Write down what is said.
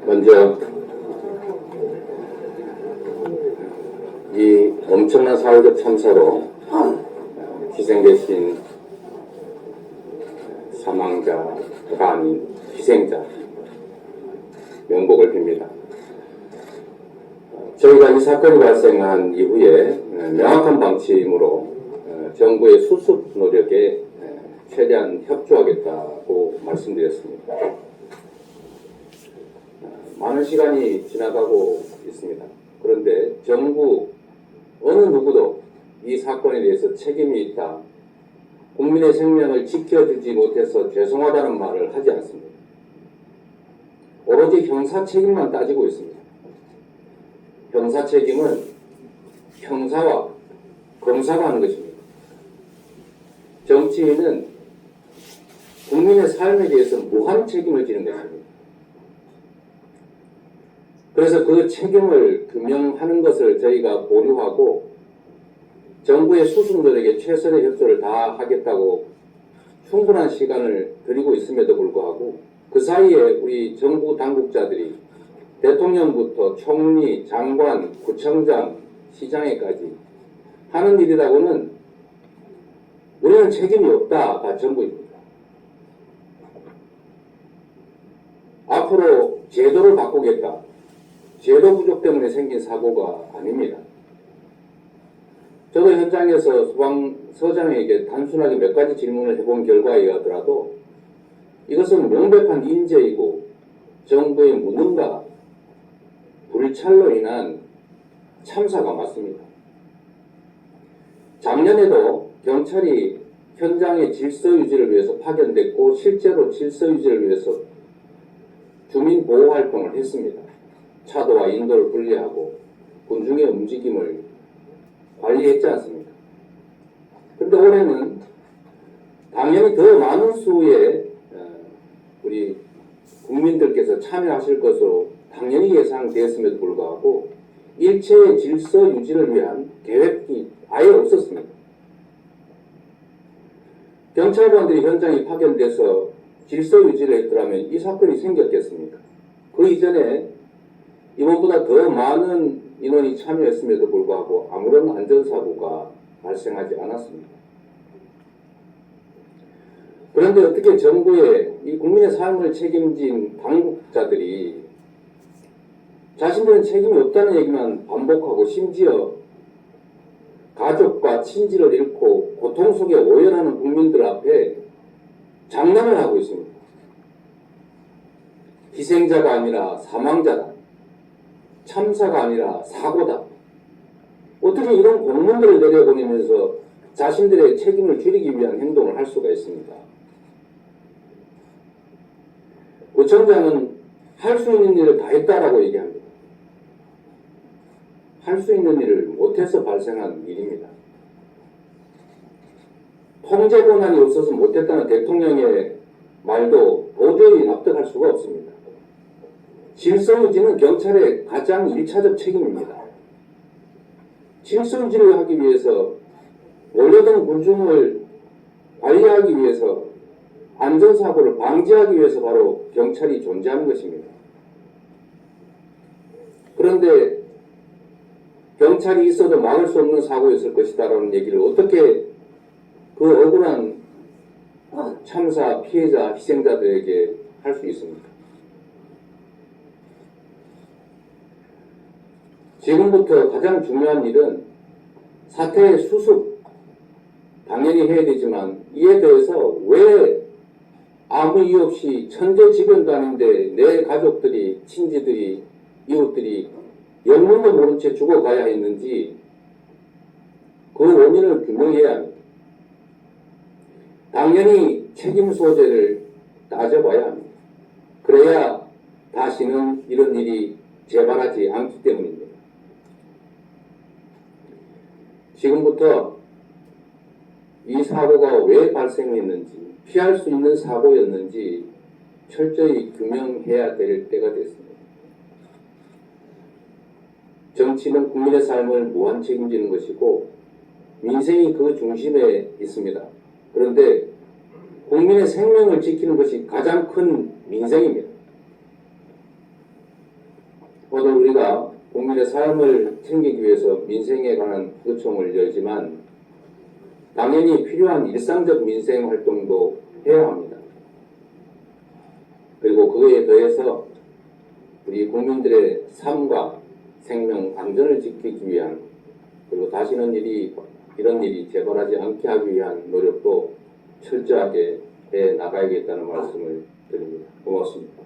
먼저 이 엄청난 사회적 참사로 희생되신 사망자가 아닌 희생자 명복을 빕니다. 저희가 이 사건이 발생한 이후에 명확한 방침으로 정부의 수습 노력에 최대한 협조하겠다고 말씀드렸습니다. 많은 시간이 지나가고 있습니다. 그런데 정부 어느 누구도 이 사건에 대해서 책임이 있다, 국민의 생명을 지켜주지 못해서 죄송하다는 말을 하지 않습니다. 오로지 형사 책임만 따지고 있습니다. 형사 책임은 형사와 검사가 하는 것입니다. 정치인은 국민의 삶에 대해서 무한 책임을 지는 것입니다. 그래서 그 책임을 규명하는 것을 저희가 보류하고 정부의 수습 노력에 최선의 협조를 다하겠다고 충분한 시간을 드리고 있음에도 불구하고 그 사이에 우리 정부 당국자들이 대통령부터 총리, 장관, 구청장, 시장에까지 하는 일이라고는 우리는 책임이 없다가 전부입니다. 앞으로 제도를 바꾸겠다. 제도 부족 때문에 생긴 사고가 아닙니다. 저도 현장에서 소방서장에게 단순하게 몇 가지 질문을 해본 결과에 의하더라도 이것은 명백한 인재이고 정부의 무능과 불찰로 인한 참사가 맞습니다. 작년에도 경찰이 현장의 질서 유지를 위해서 파견됐고 실제로 질서 유지를 위해서 주민 보호 활동을 했습니다. 차도와 인도를 분리하고 군중의 움직임을 관리했지 않습니까? 그런데 올해는 당연히 더 많은 수의 우리 국민들께서 참여하실 것으로 당연히 예상되었음에도 불구하고 일체의 질서 유지를 위한 계획이 아예 없었습니다. 경찰관들이 현장에 파견돼서 질서 유지를 했더라면 이 사건이 생겼겠습니까? 그 이전에 이번보다 더 많은 인원이 참여했음에도 불구하고 아무런 안전사고가 발생하지 않았습니다. 그런데 어떻게 정부의 이 국민의 삶을 책임진 당국자들이 자신들은 책임이 없다는 얘기만 반복하고 심지어 가족과 친지를 잃고 고통 속에 오열하는 국민들 앞에 장난을 하고 있습니다. 희생자가 아니라 사망자다. 참사가 아니라 사고다. 어떻게 이런 공문들을 내려보내면서 자신들의 책임을 줄이기 위한 행동을 할 수가 있습니다. 구청장은 할 수 있는 일을 다 했다라고 얘기합니다. 할 수 있는 일을 못해서 발생한 일입니다. 통제 권한이 없어서 못했다는 대통령의 말도 도저히 납득할 수가 없습니다. 질서 유지는 경찰의 가장 1차적 책임입니다. 질서 유지를 하기 위해서 몰려든 군중을 관리하기 위해서 안전사고를 방지하기 위해서 바로 경찰이 존재하는 것입니다. 그런데 경찰이 있어도 막을 수 없는 사고였을 것이다라는 얘기를 어떻게 그 억울한 참사 피해자 희생자들에게 할 수 있습니까? 지금부터 가장 중요한 일은 사태의 수습 당연히 해야 되지만 이에 대해서 왜 아무 이유 없이 천재지변도 아닌데 내 가족들이, 친지들이, 이웃들이 영문도 모른 채 죽어가야 했는지 그 원인을 규명해야 합니다. 당연히 책임 소재를 따져봐야 합니다. 그래야 다시는 이런 일이 재발하지 않기 때문입니다. 지금부터 이 사고가 왜 발생했는지, 피할 수 있는 사고였는지 철저히 규명해야 될 때가 됐습니다. 정치는 국민의 삶을 무한 책임지는 것이고 민생이 그 중심에 있습니다. 그런데 국민의 생명을 지키는 것이 가장 큰 민생입니다. 오늘 우리가 국민의 삶을 챙기기 위해서 민생에 관한 요청을 열지만 당연히 필요한 일상적 민생 활동도 해야 합니다. 그리고 그거에 더해서 우리 국민들의 삶과 생명 안전을 지키기 위한, 그리고 다시는 이런 일이 재발하지 않게 하기 위한 노력도 철저하게 해 나가야겠다는 말씀을 드립니다. 고맙습니다.